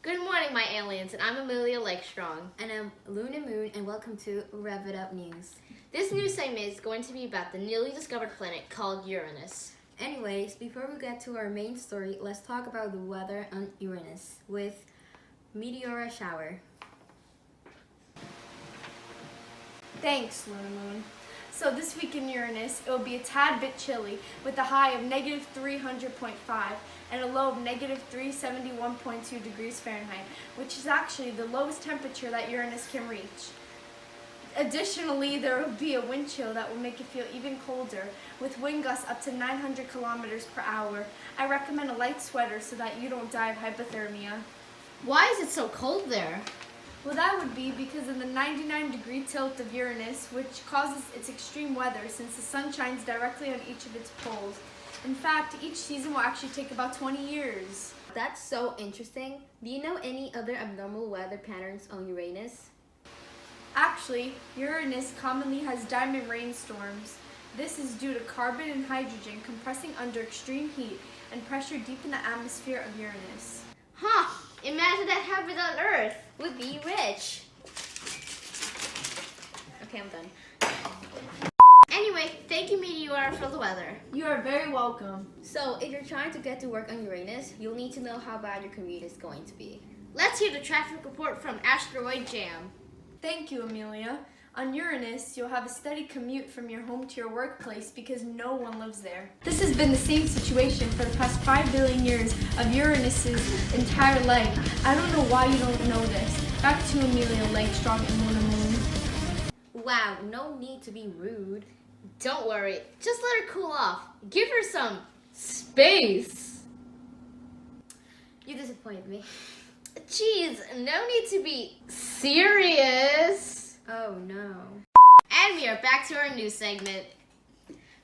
Good morning, my aliens, and I'm Amelia Lakestrong. And I'm Luna Moon, and welcome to Rev It Up News. This news segment is going to be about the newly discovered planet called Uranus. Anyways, before we get to our main story, let's talk about the weather on Uranus with meteor shower. Thanks, Luna Moon. So this week in Uranus, it will be a tad bit chilly with a high of negative 300.5 and a low of negative 371.2 degrees Fahrenheit, which is actually the lowest temperature that Uranus can reach. Additionally, there will be a wind chill that will make it feel even colder, with wind gusts up to 900 kilometers per hour. I recommend a light sweater so that you don't die of hypothermia. Why is it so cold there? Well, that would be because of the 99-degree tilt of Uranus, which causes its extreme weather since the sun shines directly on each of its poles. In fact, each season will actually take about 20 years. That's so interesting. Do you know any other abnormal weather patterns on Uranus? Actually, Uranus commonly has diamond rainstorms. This is due to carbon and hydrogen compressing under extreme heat and pressure deep in the atmosphere of Uranus. Huh, imagine that happened on Earth. Would be rich. Okay, I'm done. Anyway, thank you, Meteor, for the weather. You are very welcome. So, if you're trying to get to work on Uranus, you'll need to know how bad your commute is going to be. Let's hear the traffic report from Asteroid Jam. Thank you, Amelia. On Uranus, you'll have a steady commute from your home to your workplace because no one lives there. This has been the same situation for the past 5 billion years of Uranus's entire life. I don't know why you don't know this. Back to Amelia Lakestrong and Luna Moon. Wow, no need to be rude. Don't worry, just let her cool off. Give her some space. You disappointed me. Jeez, no need to be serious. Oh no. And we are back to our news segment.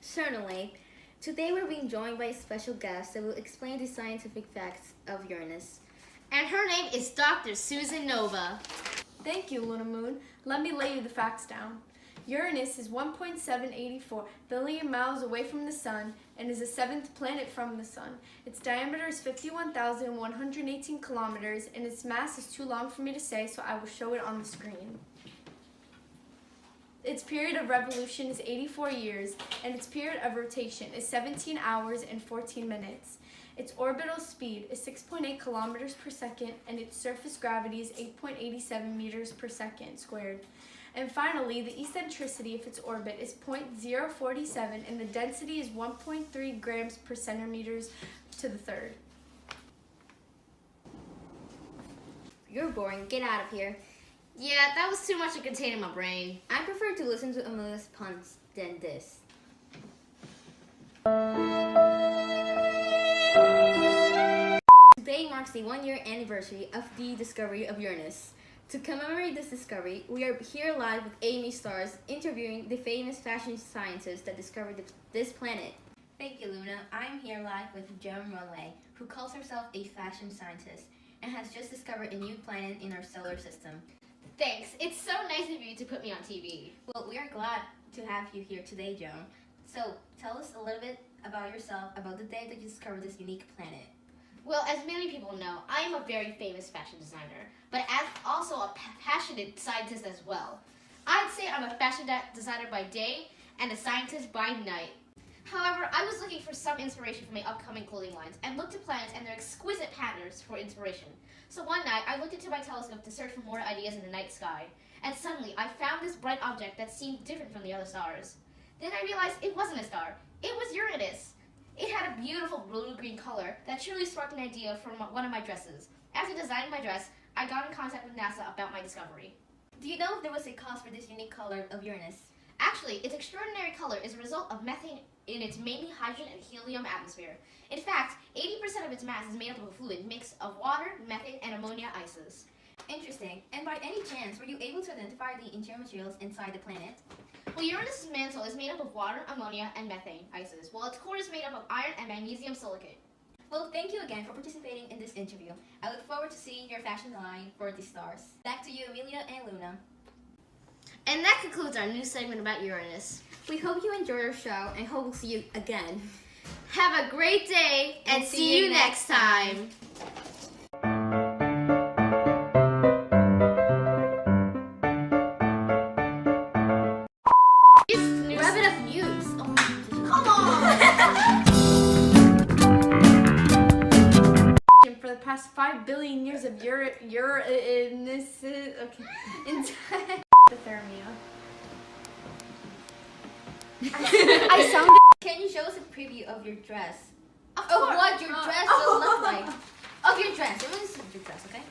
Certainly. Today we're being joined by a special guest that will explain the scientific facts of Uranus. And her name is Dr. Susan Nova. Thank you, Luna Moon. Let me lay you the facts down. Uranus is 1.784 billion miles away from the Sun and is the seventh planet from the Sun. Its diameter is 51,118 kilometers and its mass is too long for me to say, so I will show it on the screen. Its period of revolution is 84 years and its period of rotation is 17 hours and 14 minutes. Its orbital speed is 6.8 kilometers per second and its surface gravity is 8.87 meters per second squared. And finally, the eccentricity of its orbit is 0.047 and the density is 1.3 grams per centimeters to the third. You're boring. Get out of here. Yeah, that was too much to contain in my brain. I prefer to listen to Amelia's puns than this. Today marks the 1-year anniversary of the discovery of Uranus. To commemorate this discovery, we are here live with Amy Stars interviewing the famous fashion scientist that discovered this planet. Thank you, Luna. I'm here live with Joan Rollet, who calls herself a fashion scientist and has just discovered a new planet in our solar system. Thanks. It's so nice of you to put me on TV. Well, we are glad to have you here today, Joan. So, tell us a little bit about yourself, about the day that you discovered this unique planet. Well, as many people know, I am a very famous fashion designer, but as also a passionate scientist as well. I'd say I'm a fashion designer by day and a scientist by night. However, I was looking for some inspiration for my upcoming clothing lines and looked at planets and their exquisite patterns for inspiration. So one night, I looked into my telescope to search for more ideas in the night sky, and suddenly I found this bright object that seemed different from the other stars. Then I realized it wasn't a star, it was Uranus. It had a beautiful blue-green color that truly sparked an idea for one of my dresses. After designing my dress, I got in contact with NASA about my discovery. Do you know if there was a cause for this unique color of Uranus? Actually, its extraordinary color is a result of methane in its mainly hydrogen and helium atmosphere. In fact, 80% of its mass is made up of a fluid mix of water, methane, and ammonia ices. Interesting. And by any chance, were you able to identify the interior materials inside the planet? Well, Uranus' mantle is made up of water, ammonia, and methane ices, while its core is made up of iron and magnesium silicate. Well, thank you again for participating in this interview. I look forward to seeing your fashion line for the stars. Back to you, Amelia and Luna. And that concludes our news segment about Uranus. We hope you enjoyed our show and hope we'll see you again. Have a great day and see you next time. past 5 billion years of Uranus. Okay. Hypothermia. I sound. Can you show us a preview of your dress? Of Of course. what your dress will look like? Of your dress. Let me see your dress, okay?